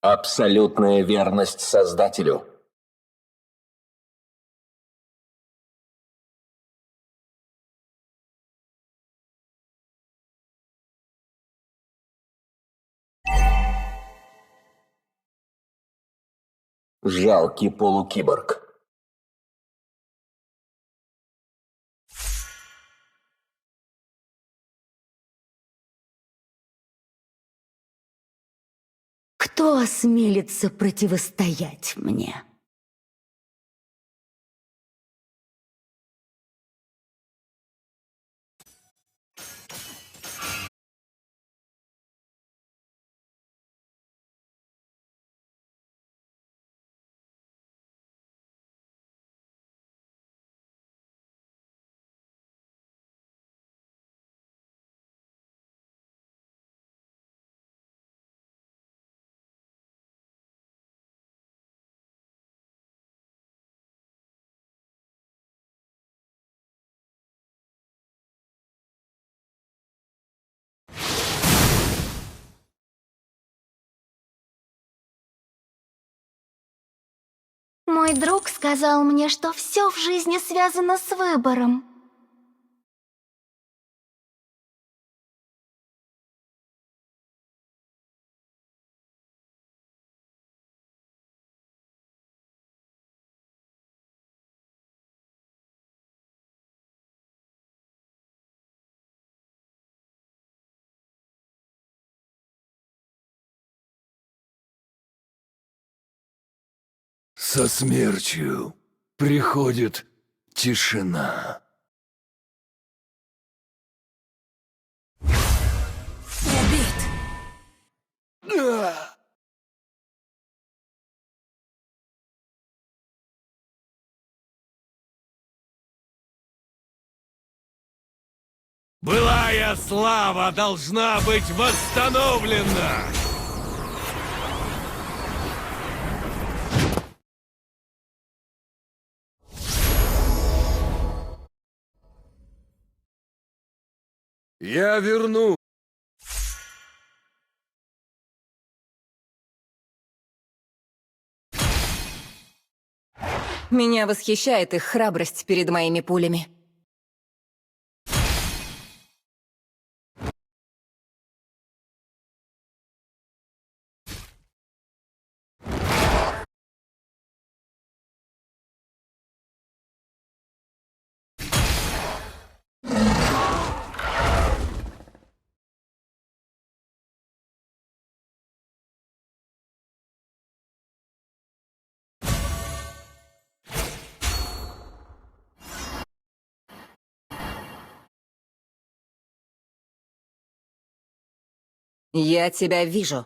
Абсолютная верность Создателю. Жалкий полукиборг. Кто осмелится противостоять мне? Мой друг сказал мне, что все в жизни связано с выбором. Со смертью приходит тишина. Убит! Былая слава должна быть восстановлена! Я верну. Меня восхищает их храбрость перед моими пулями. Я тебя вижу.